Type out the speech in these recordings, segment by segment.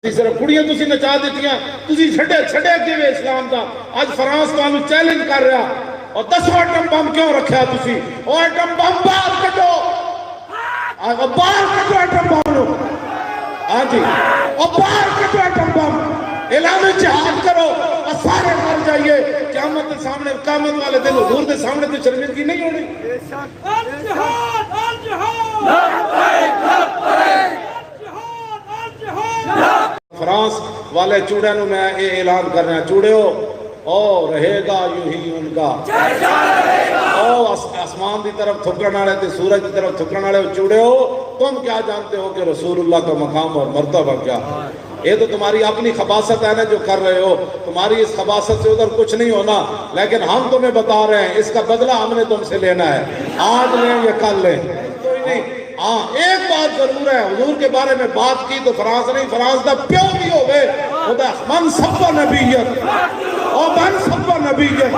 صرف کڑیاں تسی نچا دیتیاں، تسی چھڑے کیویں اسلام دا؟ اج فرانس تانوں چیلنج کر رہا اور 10واں ایٹم بم کیوں رکھیا تسی؟ او ایٹم بم باہر کڈو، باہر کڈو ایٹم بم نو، ہاں جی او باہر کڈو ایٹم بم، اعلان جہاد کرو اور سارے مر جائیے، قیامت کے سامنے، قیامت والے دن حضور دے سامنے تو شرمندگی نہیں ہونی۔ الجہاد الجہاد فرانس والے چوڑے نو میں یہ اعلان کر رہا، چوڑے ہو او رہے گا یوں ہی ان کا، او آسمان دی طرف تھکن والے تے سورج دی طرف تھکن والے چوڑے ہو، تم کیا جانتے ہو کہ رسول اللہ کا مقام اور مرتبہ کیا؟ یہ تو تمہاری اپنی خباثت ہے نا جو کر رہے ہو، تمہاری اس خباثت سے ادھر کچھ نہیں ہونا، لیکن ہم تمہیں بتا رہے ہیں اس کا بدلہ ہم نے تم سے لینا ہے، آج لیں یا کل لیں، کوئی نہیں۔ ہاں ایک بات ضرور ہے، حضور کے بارے میں بات کی تو فرانس نہیں، فرانس دا پیو بھی ہو گئے، خدا من سب نبیت اور من سب نبیت،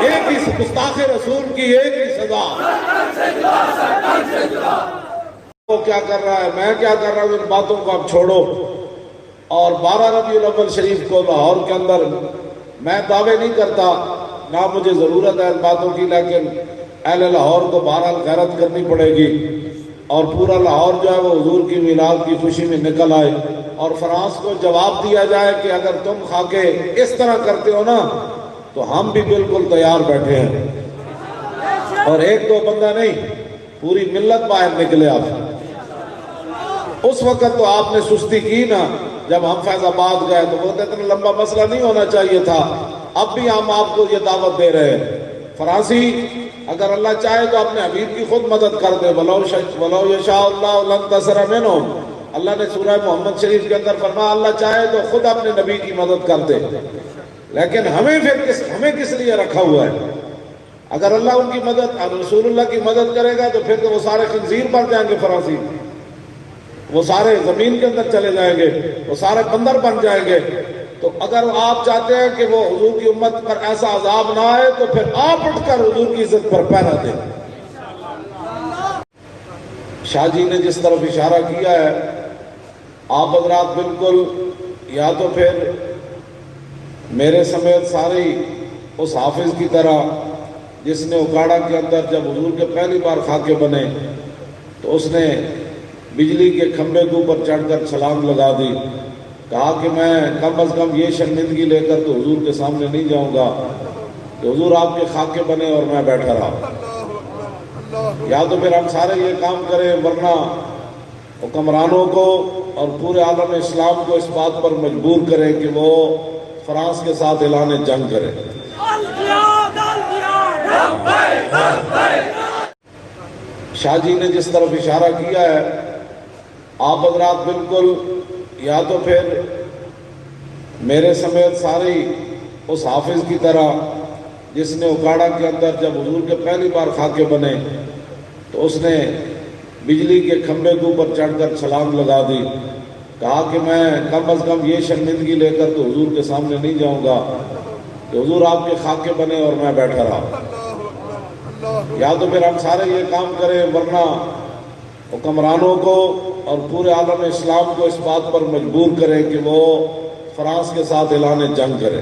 ایک ہی گستاخ رسول کی ایک ہی سزا۔ وہ کیا کر رہا ہے، میں کیا کر رہا ہوں، ان باتوں کو اب چھوڑو۔ اور 12 ربیع الاول شریف کو لاہور کے اندر میں دعوے نہیں کرتا، نہ مجھے ضرورت ہے ان باتوں کی، لیکن اہل لاہور کو بہرحال غیرت کرنی پڑے گی اور پورا لاہور جو ہے وہ حضور کی میلاد کی خوشی میں نکل آئے، اور فرانس کو جواب دیا جائے کہ اگر تم خاکے اس طرح کرتے ہو نا تو ہم بھی بالکل تیار بیٹھے ہیں، اور ایک دو بندہ نہیں، پوری ملت باہر نکلے۔ آپ اس وقت تو آپ نے سستی کی نا، جب ہم فیض آباد گئے تو وہ اتنا لمبا مسئلہ نہیں ہونا چاہیے تھا، اب بھی ہم آپ کو یہ دعوت دے رہے ہیں، فرانسی اگر اللہ چاہے تو اپنے حبیب کی خود مدد کر دے، وَلَوْ يَشَاءُ اللَّهُ لَانتَصَرَ مِنْهُمْ، اللہ نے سورہ محمد شریف کے اندر فرمایا اللہ چاہے تو خود اپنے نبی کی مدد کر دے، لیکن ہمیں کس لیے رکھا ہوا ہے؟ اگر اللہ ان کی مدد، رسول اللہ کی مدد کرے گا تو پھر تو وہ سارے خنزیر بن جائیں گے، فرانسی وہ سارے زمین کے اندر چلے جائیں گے، وہ سارے بندر بن جائیں گے۔ تو اگر آپ چاہتے ہیں کہ وہ حضور کی امت پر ایسا عذاب نہ آئے تو پھر آپ اٹھ کر حضور کی عزت پر پہرا دیں۔ شاہ جی نے جس طرف اشارہ کیا ہے، آپ حضرات بالکل یا تو پھر میرے سمیت سارے اس حافظ کی طرح جس نے اکاڑا کے اندر جب حضور کے پہلی بار خاکے بنے تو اس نے بجلی کے کھمبے کے اوپر چڑھ کر چھلانگ لگا دی، کہا کہ میں کم از کم یہ شرمندگی لے کر تو حضور کے سامنے نہیں جاؤں گا کہ حضور آپ کے خاکے بنے اور میں بیٹھا رہا۔ یا تو پھر ہم سارے یہ کام کریں، ورنہ حکمرانوں کو اور پورے عالم اسلام کو اس بات پر مجبور کریں کہ وہ فرانس کے ساتھ اعلان جنگ کریں۔ شاہ جی نے جس طرف اشارہ کیا ہے، آپ حضرات بالکل یا تو پھر میرے سمیت سارے اس حافظ کی طرح جس نے اکاڑا کے اندر جب حضور کے پہلی بار خاکے بنے تو اس نے بجلی کے کھمبے کے اوپر چڑھ کر چھلانگ لگا دی، کہا کہ میں کم از کم یہ شرمندگی لے کر تو حضور کے سامنے نہیں جاؤں گا کہ حضور آپ کے خاکے بنے اور میں بیٹھا رہا۔ یا تو پھر ہم سارے یہ کام کریں، ورنہ حکمرانوں کو اور پورے عالم اسلام کو اس بات پر مجبور کریں کہ وہ فرانس کے ساتھ اعلان جنگ کریں۔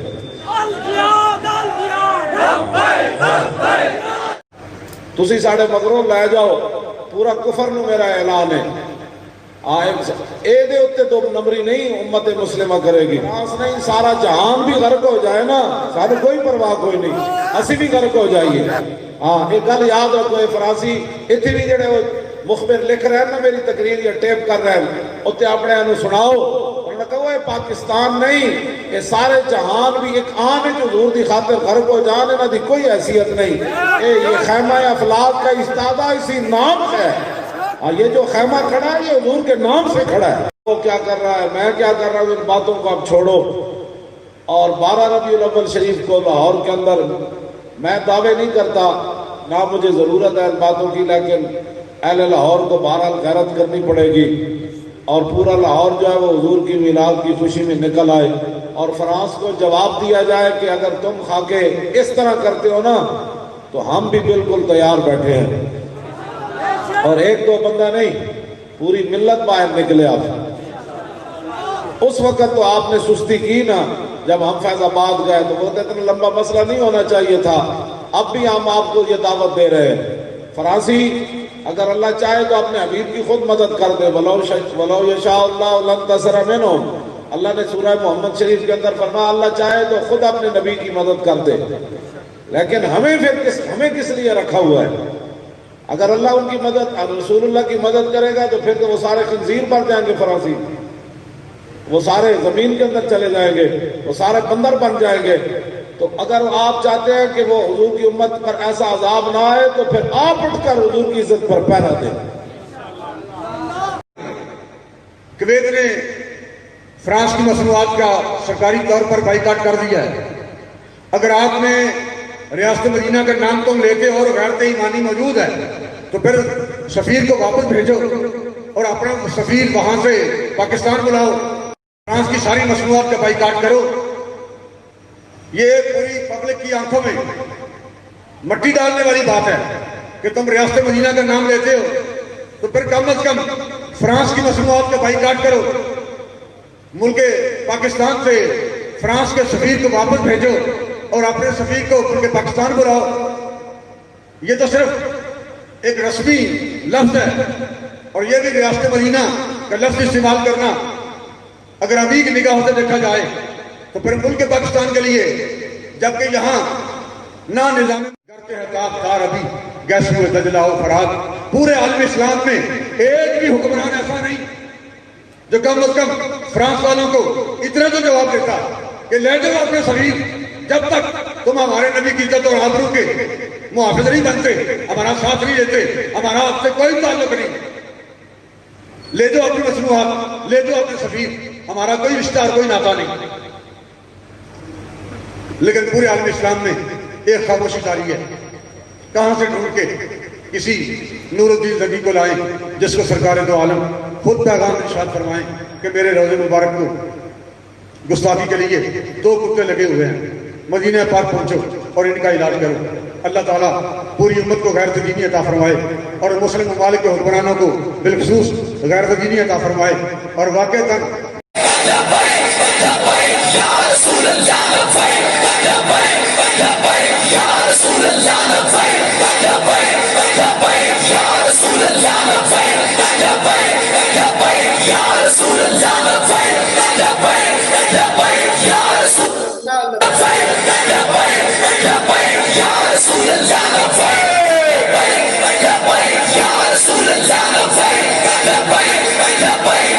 تسی ساڑھے مگروں لے جاؤ، پورا کفر نو میرا اعلان ہے، اے دے اتے دو نمبری نہیں امت مسلمہ کرے گی، فرانس نہیں سارا جہان بھی غرق ہو جائے نا، سارے کوئی پرواہ کوئی نہیں، اسی بھی غرق ہو جائیے۔ ہاں ایک گل یاد رکھو، فرانسی اتنی بھی جڑے مخبر لکھ رہے ہیں نا میری تقریر یا ٹیپ کر رہے ہیں، اتنے اپنے انہوں سناؤ، انہوں نے کہا یہ پاکستان نہیں، یہ سارے جہان بھی ایک آن ہے جو حضور دی خاطر غرق ہو جانے نہ دی کوئی حیثیت نہیں، یہ خیمہ افلاک کا استادہ اسی نام ہے، یہ جو خیمہ کھڑا ہے یہ حضور کے نام سے کھڑا ہے۔ وہ کیا کر رہا ہے، میں کیا کر رہا ہوں، ان باتوں کو اب چھوڑو۔ اور 12 ربیع الاول شریف کو لاہور کے اندر میں دعوے نہیں کرتا، نہ مجھے ضرورت ہے ان باتوں کی، لیکن اہل لاہور کو بہرحال غیرت کرنی پڑے گی اور پورا لاہور جو ہے وہ حضور کی میلاد کی خوشی میں نکل آئے، اور فرانس کو جواب دیا جائے کہ اگر تم خاکے اس طرح کرتے ہو نا تو ہم بھی بالکل تیار بیٹھے ہیں، اور ایک دو بندہ نہیں، پوری ملت باہر نکلے۔ آپ اس وقت تو آپ نے سستی کی نا، جب ہم فیض آباد گئے تو وہ اتنا لمبا مسئلہ نہیں ہونا چاہیے تھا. اب بھی ہم آپ کو یہ دعوت دے رہے ہیں. فرانسی اگر اللہ چاہے تو اپنے حبیب کی خود مدد کر دے. وَلَوْ يَشَاءُ اللَّهُ لَانتَصَرَ مِنْهُمْ. اللہ نے سورہ محمد شریف کے اندر فرمایا اللہ چاہے تو خود اپنے نبی کی مدد کر دے. لیکن ہمیں کس لیے رکھا ہوا ہے؟ اگر اللہ ان کی مدد، رسول اللہ کی مدد کرے گا تو پھر تو وہ سارے خنزیر بن جائیں گے فرانسی، وہ سارے زمین کے اندر چلے جائیں گے، وہ سارے بندر بن جائیں گے. تو اگر آپ چاہتے ہیں کہ وہ حضور کی امت پر ایسا عذاب نہ آئے تو پھر آپ اٹھ کر حضور کی عزت پر پہرا دیں. کویت نے فرانس کی مصنوعات کا سرکاری طور پر بائیکاٹ کر دیا ہے. اگر آپ نے ریاست مدینہ کا نام تم لیتے ہو اور غیرت ایمانی موجود ہے تو پھر سفیر کو واپس بھیجو اور اپنا سفیر وہاں سے پاکستان بلاؤ. فرانس کی ساری مصنوعات کا بائیکاٹ کرو. یہ پوری پبلک کی آنکھوں میں مٹی ڈالنے والی بات ہے کہ تم ریاست مدینہ کا نام لیتے ہو تو پھر کم از کم فرانس کی مصنوعات کا بائیکاٹ کرو. ملک پاکستان سے فرانس کے سفیر کو واپس بھیجو اور اپنے سفیر کو ملک پاکستان بلاؤ. یہ تو صرف ایک رسمی لفظ ہے اور یہ بھی ریاست مدینہ کا لفظ استعمال کرنا اگر ابھی کی نگاہوں سے دیکھا جائے تو پھر ملک پاکستان کے لیے، جبکہ یہاں نہ نظام کرتے ہیں تاخدار ابھی گیس ہوئے دجلہ و فرات. پورے عالم اسلام میں ایک بھی حکمران ایسا نہیں جو کم از کم فرانس والوں کو اتنا تو جواب دیتا کہ لے جاؤ اپنے سفیر، جب تک تم ہمارے نبی کی عزت اور آبرو کے محافظ نہیں بنتے، ہمارا ساتھ نہیں دیتے، ہمارا آپ سے کوئی تعلق نہیں. لے دو اپنی مصنوعات، لے دو اپنے سفیر، ہمارا کوئی رشتہ اور کوئی ناتا نہیں. لیکن پورے عالم اسلام میں ایک خاموشی جاری ہے. کہاں سے ڈھونڈ کے کسی نور الدین زنگی کو لائیں جس کو سرکار دو عالم خود پیغام ارشاد فرمائیں کہ میرے روضے مبارک کو گستاخی کے لیے 2 کتے لگے ہوئے ہیں، مدینہ پاک پہنچو اور ان کا علاج کرو. اللہ تعالیٰ پوری امت کو غیرت دینی عطا فرمائے اور مسلم ممالک کے حکمرانوں کو بالخصوص غیرت دینی عطا فرمائے اور واقعتاً Ya Rasul Allah,